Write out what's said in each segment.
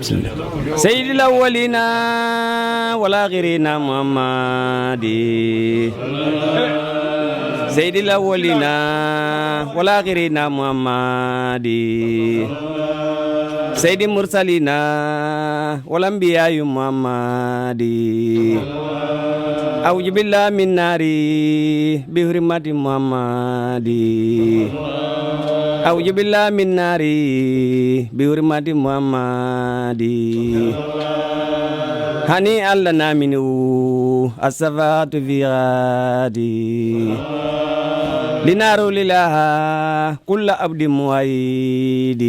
سيد الأولين والآخرين محمد سيد الأولين والآخرين محمد سيد المرسلين والأنبياء محمد أعوذ بالله من نار بحرمة محمد أعوذ بالله من نار بحرمة محمد هنيئا لنا منه الصفات في غادي لنار لله كل عبد موحد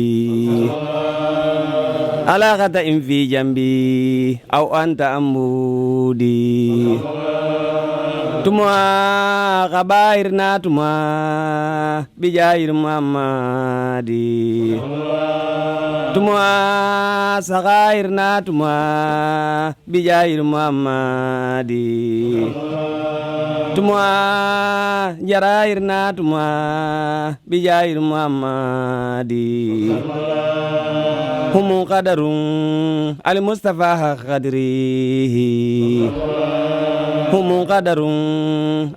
على خطأ في جنبي أو أنت عمودي تما غبائرنا تما بجاير محمد تما صغائرنا تما بجاير محمد تما جرائرنا تما بجاير محمد هم قدر المصطفى قدره هم قدر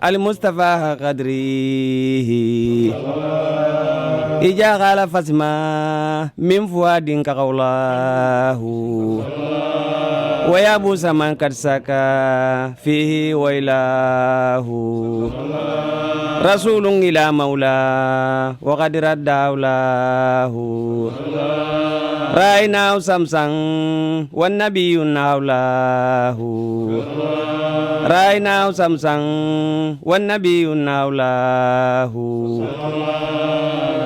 المصطفى قدره إجا غال فاسما من فؤاد كقولاه ويابوس من قد سكى فيه ويلاه رسول إلى مولاه وقد رد أولاه رأيناه سمسا والنبي حوله رأيناه سمسا والنبي حوله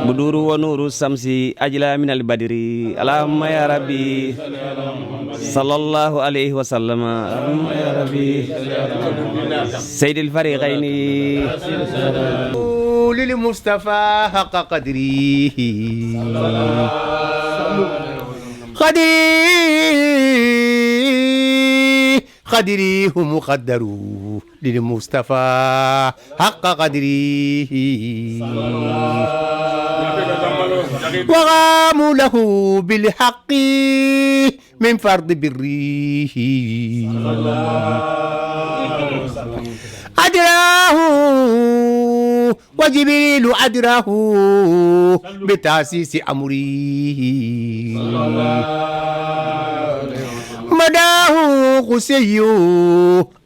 بدور ونور الشمس أجلى من البدر اللهم يا ربي صلى الله عليه وسلم اللهم يا ربي سيد الفريقين للمصطفى حق قدره قدري هم قدروا للمصطفى حق قدره وقاموا له بالحق من فرض بره أدراه وجبريل أدراه بتأسيس أمره مداه قسي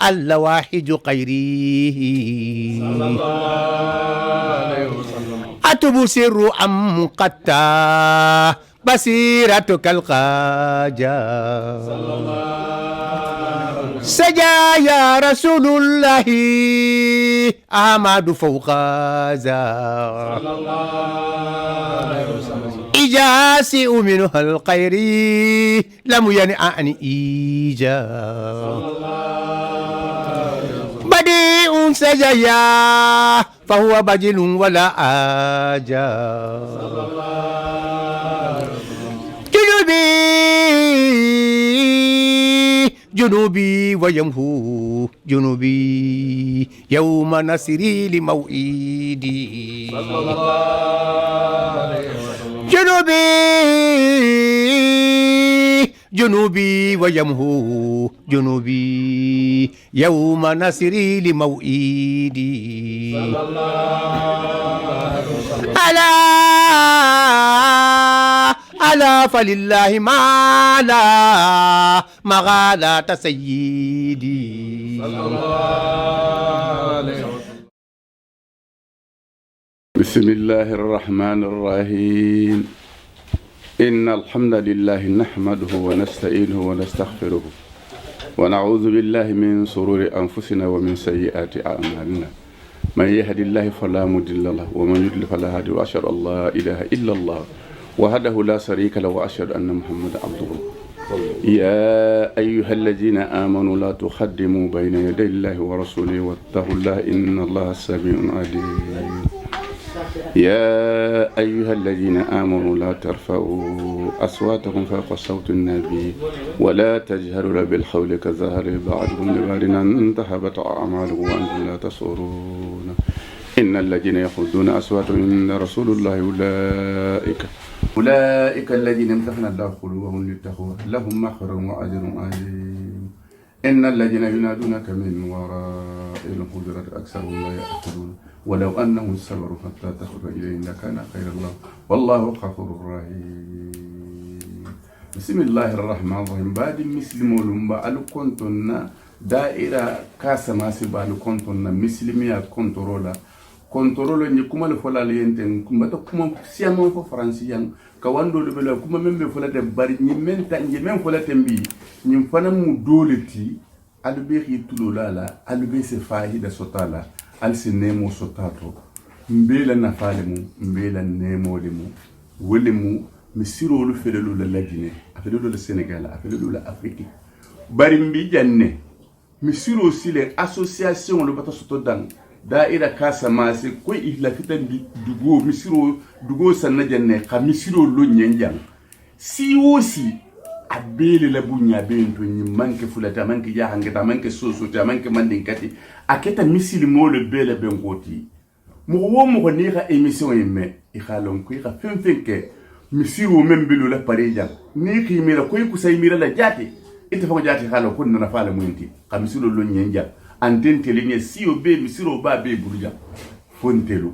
الواحد خيره أتبصر أم قتا بصيرتك القاجا سجايا رسول الله أحمد فوق ذا إجاسي منه الخير لم ينعني إيجا بديع سجايا فهو بجل ولا آجا جنوبي ويمهو جنوبي يوم نسري لموئيدي جنوبي ويمهو جنوبي يوم نسري لموئيدي ألا فلله ما لا مغالة سيدي بسم الله الرحمن الرحيم إن الحمد لله نحمده ونستعينه ونستغفره ونعوذ بالله من شرور أنفسنا ومن سيئات أعمالنا من يهد الله فلا مضل له ومن يضلل فلا هادي وأشهد أن لا إله إلا الله وحده لا شريك له وأشهد أن محمدا عبده يا أيها الذين آمنوا لا تقدموا بين يدي الله ورسوله واتقوا الله إن الله سميع عليم يا أيها الذين آمنوا لا ترفعوا أصواتكم فوق صوت النبي ولا تجهروا بالقول كجهر بعضكم لبعض أن تحبط أعمالكم وأنتم لا تشعرون إن الذين يخرجون أصواتهم عند رسول الله أولئك الذين امتحن الله قلوبهم للتقوى لهم مغفرة وأجر عظيم إن الذين ينادونك من وراء الحجرات أكثرهم لا يعقلون ولو أنهم صبروا حتى تخرج إليهم لكان خيرا لهم والله غفور رحيم بسم الله الرحمن الرحيم بعد مسلمون بألو كنتن دائرة كاسما سبالو كنتن مسلمية contrôle ni kuma le fola le yenten kuma to kuma siamo fo francian ka wando le bela kuma membe fola de bari ni menta ni men fola tembi ni fana mu doleti albe ri tulolala albe se fahi da sotala al sinemo sotato mbela na fale mu mbela nemo le mu wole mu misiro lu felelu la Guinée afelelu le Sénégal afelelu la Afrique bari mbi janne misiro sile association le bato soto dang daira kasa mase ko ila fitan dugo misiro dugo sanna janne ka misiro lo nyenjang si aussi abele la bunya bento ni manke fulata manke ya hangata manke soso ta manke mandinkati aketa misili mo le bele bengoti mo wo mo ni ga émission yemme I khalon ko ga fenfenke misiro membelo la pareja ni khimira ko ku say mira la jati ite fa jati khalo ko na fala muinti ka misiro lo nyenjang antente ligne si obe misiro ba be buruja fontelu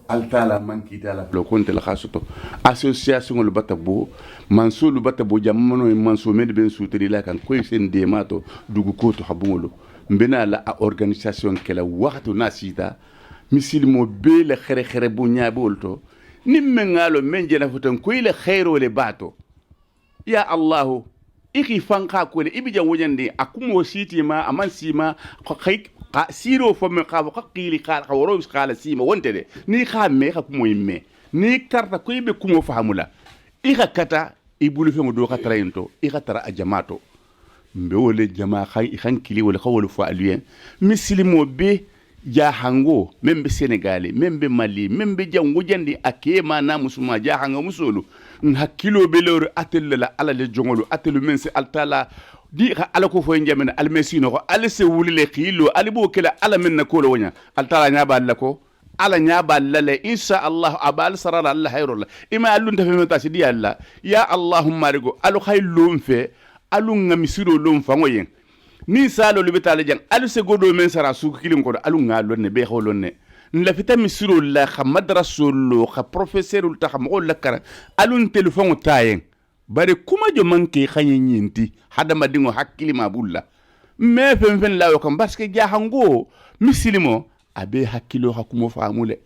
altala mankita la lo konte la khasuto association le batabo manso le batabo jamano e manso med ben souteri la kan ko sen de mato dugu ko to habungolo mbena la organisation kala waxtu nasita misilmo be le khere bu nyaabe wolto nimme ngalo menje na fotan ko ile khairo le bato ya allah iki fanka ko le ibija wonyande akumo siti ma aman sima khayk siro fo me khawo khili khal khawro bis khala sima wonte de ni khamme khakumo yimme ni karta ko ibe kumo fahamula ika kata ibulu fe mo do khatrayento ika tara ajamato mbe wole jama khay khan kili wala khawlu fa alien mislimo be ja hango membe Sénégalais membe Mali membe jango jandi akema na musuma ja hango musulu hakilo be lor atel la ala le jongolu atel men se altala di ala ko fo njamena al mesino ko ala se wulile khilo ali bo kala ala men na ko lo wonya altala nya ba lako ala nya ba lale insha Allah abal sarara Allah hayrul ima alun ta femeta si di Allah ya Allahumma rigo alu khaylum fe alu ngamisiro lum fango yen ni salo libeta le jang alu se godo men sara su kilim ko alu ngalo ne be xolon ne la fita misiro la kha madraso lo kha professeur ul ta kha mo la kara alu telephone tayen bare kuma jo manke khanye nyinti hadama dingo hakkili ma bulla me fen la ko parce que ja hango misilimo abe hakkilo hakumo faamule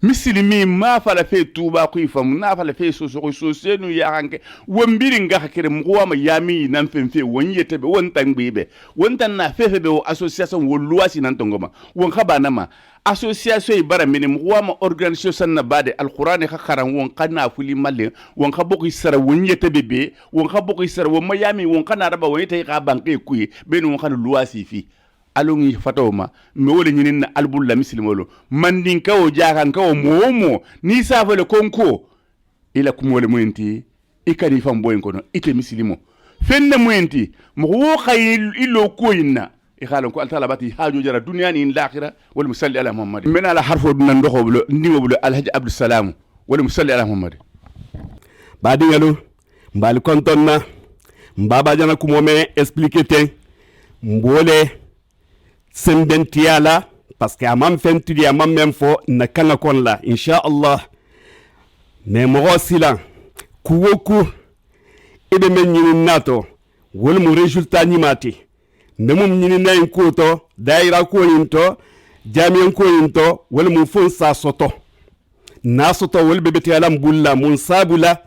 misilimi ma fala fe tuba ko ifam na fala fe so senu ya hanke wombiri nga hakere mwa ma yami nan fen wonyete be won tangbibe won tan na fe be association wo luwasi nan tongoma won khabana ma association ibara minim wama organisation na bade alquran ka kharan won kana fuli malle won ka bokki sara wonyete bebe won ka bokki sara won mayami won kana raba wonyete ka banke kuyi ben won kana luwasi fi alongi fatoma me wole nyinin na albulla muslimolo mandinka o jakan ka o momo ni safale konko ila kumole muenti ikani fam boyen kono ite muslimo fenne muenti mo wo khayil ilo koyina ikhalon ko altala bati haaju jara dunya ni l'akhirah wal musalli ala muhammad mena la harfo dunan doxoblo ndimoblo alhaji abdou salam wal musalli ala muhammad badi ngalo mbal kontonna mbaba jana kumo me expliquer ten mbole sembentiala parce que amam fentudi amam même fo na kala kon la insha Allah mais mo silan kuwoku ibe men nyini nato wol mo résultat nyimati nemum nyini nay ko to daira ko yinto jami'an ko yinto wol mo fon sa soto na soto wol be betiala mbulla mun sabula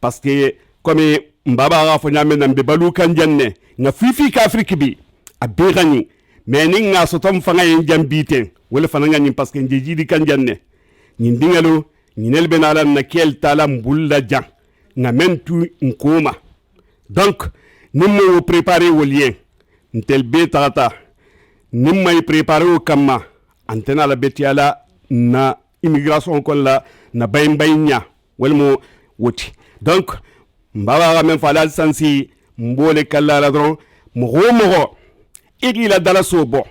parce que comme mbaba ga fo nyame nan be balu kan janne na fifi ka afrique bi abirani mais ni nga sotom fanga yen jambiten wala fanga ni parce que njiji kan janne ni dingalo ni nelbe na la na kel tala mbulla jan na mentu nkoma donc nimmo préparer au lien ntel betata nimma préparer au kama antena la betiala na immigration kon la na baynya wala mo woti donc mbaba même fala sansi mbole kala la dron mo igi la dala sobo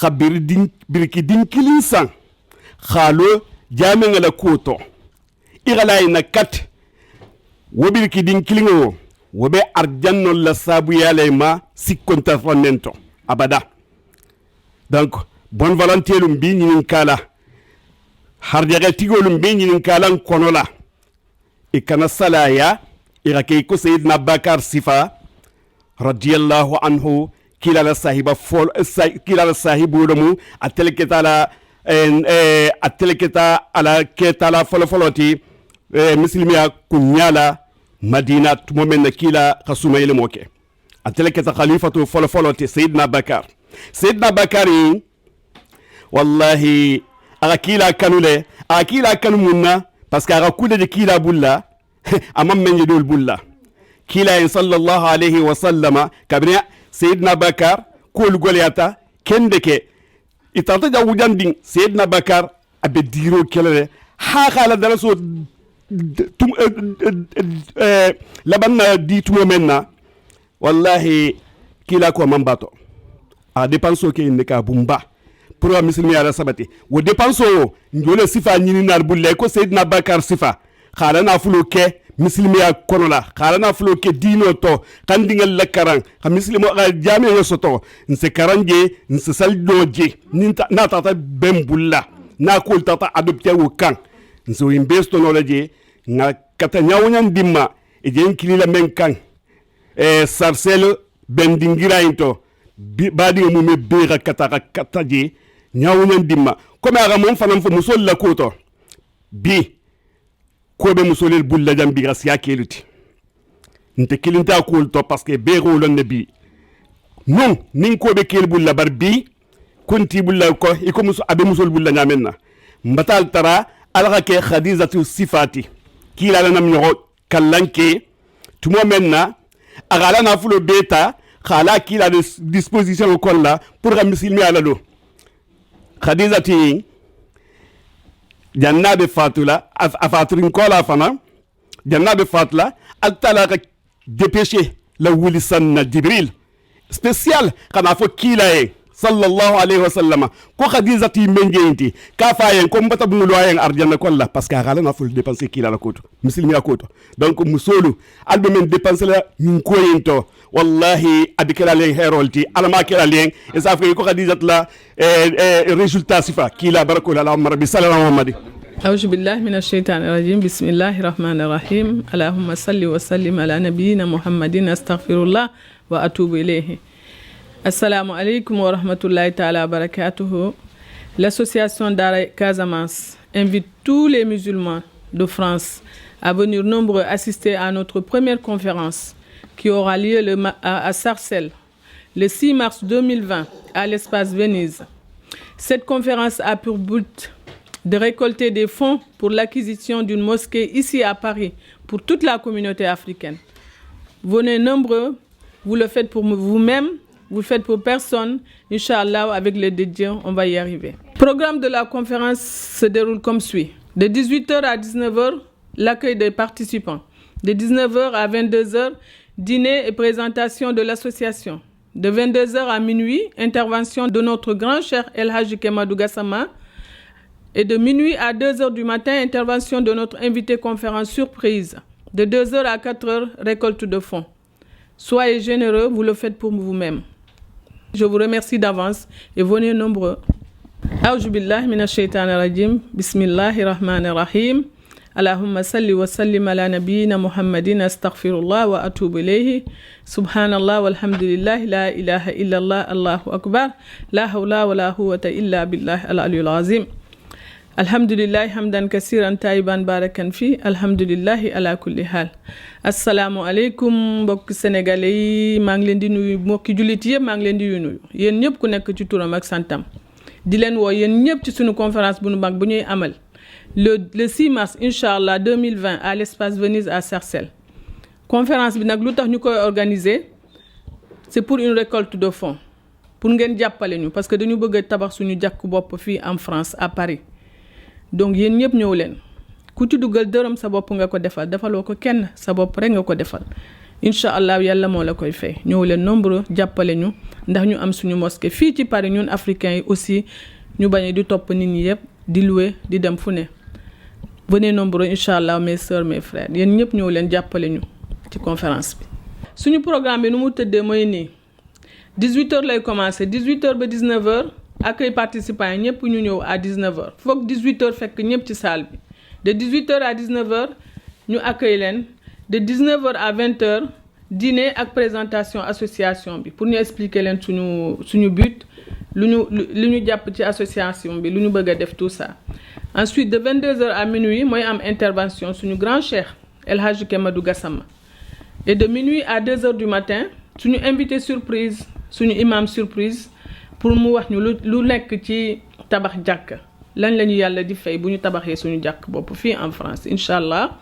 khabir din birki din kilinsan khalo jame ngala kuto igala ina kat wobil ki din kilingo wobe arjanno la sabu yale ma sikonta fonento abada donc bonne volonté lum bi ñin kala harjaga tigolum bi ñin kala konola e kana salaya irake ko sayyidna bakar sifa radiyallahu anhu kila la sahiba fol kila la sahibu domu ateleketa la ateleketa ala ketala foloti muslimiya kunyala madina tumomen na kila khasuma ile moke ateleketa khalifatu foloti sayyidna bakari wallahi akila kanule akila kanumuna parce que aga kude de kila bulla amam men yedul bulla kila sallallahu alayhi wa sallama kabina sayyidna bakar kol goliata kendeke itata jawujan ding sayyidna bakar abe diro kelere ha khala daraso tum labanna di tumo menna wallahi kila ko mambato a dépenso ke indika bumba pour wa muslimi ala sabati wo dépenso njole sifa nyini nar bulle ko sayyidna bakar sifa khala na fulo ke muslimi ya konola khala na fulo ke dino to kandingal lakaran ka muslimo ga jami yo soto nse karanje nse saldoje ninta na tata bembulla na ko tata adopté wo kan nse investo no laje nga kata nyawunan dimma e jen kilila men kan sarsel bendingira into badi mu me bega kata je nyawunan dimma comme aga mon fanam fo musol la koto bi ko be musolel bulla jambi grasiya keluti nte kilinta ko to parce que bego lon nabi non nin ko be kel bulla bar bi kunti bulla ko iko muso abe musol bulla nyamenna mbatal tara alaka ke khadijatu sifati kila la nam nyogo kallanke tumo menna agala na fulo beta khala kila de disposition ko la pour ga muslimi ala do khadijati jannabe fatula afaturin kola fana jannabe fatula altala dépêché la wuli sanna jibril spécial kana fo kilaye sallallahu alayhi wa sallama ko khadijati menjenti ka fayen ko mbata bu loyen arjanna kolla parce que agala na ful dépenser kila la koto muslimi la koto donc musolu albe men dépenser la ñu ko yento wallahi abikala len herolti alama kala len e sa ko khadijat la résultat sifa kila barakul allahumma rabbi sallallahu alaihi أعوذ بالله من الشيطان الرجيم بسم الله الرحمن الرحيم اللهم صل وسلم على نبينا محمد استغفر الله وأتوب إليه السلام عليكم ورحمة الله تعالى وبركاته. L'association Dara Casamance invite tous les musulmans de France à venir nombreux assister à notre première conférence qui aura lieu à Sarcelles le 6 mars 2020 à l'espace Venise. Cette conférence a pour but de récolter des fonds pour l'acquisition d'une mosquée ici à Paris pour toute la communauté africaine. Venez nombreux, vous le faites pour vous-même, vous le faites pour personne. Inch'Allah, avec le dédié, on va y arriver. Le programme de la conférence se déroule comme suit. De 18h à 19h, l'accueil des participants. De 19h à 22h, dîner et présentation de l'association. De 22h à minuit, intervention de notre grand cher El Hadji Kemadou Gassama. Et de minuit à 2h du matin, intervention de notre invité conférence surprise. De 2h à 4h, récolte de fonds. Soyez généreux, vous le faites pour vous-même. Je vous remercie d'avance et venez nombreux. A'udhu billahi minash shaitanir rajim. Bismillahir rahmanir rahim. Allahumma salli wa sallim ala nabiyyina Muhammadin astaghfirullah wa atubu ilayhi. Subhanallah walhamdulillah la ilaha illallah Allahu akbar. La hawla wa la quwwata illa billah al-aliyyil azim. Alhamdulillah hamdan kasiran tayyiban barakan fi alhamdulillah ala kulli hal. Assalamu alaykum mbokk sénégalais yi maa ngi leen di nuyu mbokki jullit yëpp maa ngi leen di nuyu yéen ñëpp ku nekk ci turam ak santam di leen woo yéen ñëpp ci suñu conférence bu nu mag bu ñuy amal le 6 mars inchallah 2020 à l'espace Venise à Sarcelles. Conférence bi nag lu tax ñu koy organiser c'est pour une récolte de fonds pour ngeen jàppale ñu parce que dañu bëgg a tabax suñu jàkk bopp fii en France à Paris. Donc yéen ñëpp ñëw leen ku ci dugal dërëm sa bopp nga ko defal defaloo ko kenn sa bopp rek nga ko defal incha allah yàlla moo la koy fay ñëw leen nombreux jàppale ñu ndax ñu am suñu mosquée fii ci Paris ñun africains yi aussi ñu bañ di topp nit ñi yëpp di louer di dem fu ne venez nombreux incha allah mes sœurs mes frères yéen ñëpp ñëw leen jàppale ñu ci conférence bi. suñu programme bi nu mu tëddee mooy nii 18h lay commencer 18h ba 19h accueil participants yi ñëpp ñu ñëw à 19h foog 18h fekk ñëpp ci salle bi de 18h à 19h ñu accueil leen de 19h à 20h dîner ak présentation association bi pour ñu expliquer leen suñu but lu ñu jàpp ci association bi lu ñu bëgg a def tout ça. Ensuite de 22h à minuit mooy am intervention suñu grand cheikh El Hadji Kemadou Gassama et de minuit à 2h du matin suñu invité surprise suñu imam surprise pour mu wax ñu lu nekk ci tabax jàkk lan la ñu yàlla di fay bu ñu tabaxee suñu jàkk bopp fii en France incha allah.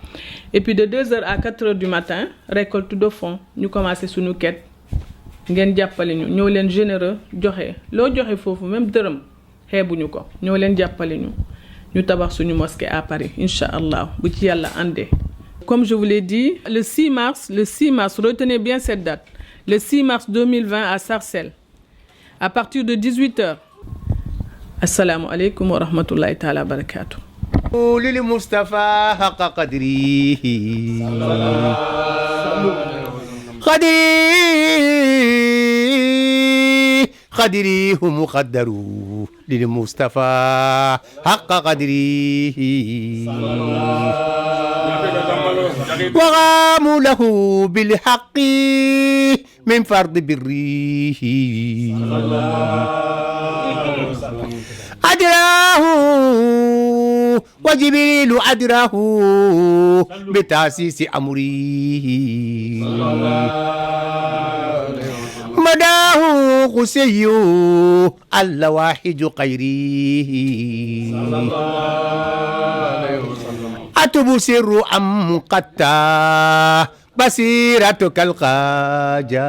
Et puis de 2h à 4h du matin récolte de fonds ñu commencé suñu quête ngeen jàppale ñu ñëw leen généreux joxe loo joxe foofu même dërëm xeebuñu ko ñëw leen jàppale ñu tabax suñu mosquée à Paris incha allah bu ci yàlla àndee. Comme je vous l'ai dit le 6 mars retenez bien cette date le 6 mars 2020 à Sarcelles à partir de 18h. Assalamu alaikum wa rahmatullahi ta'ala wa barakatuh. lil Mustafa haqqa qadrihi قدريه مقدر للمصطفى حق قدره وغام له بالحق من فرض بره أدراه وجبريل أدراه بتأسيس أمره مداه قسي الواحد خيره أتبصر أم قتا بصيرتك القاجا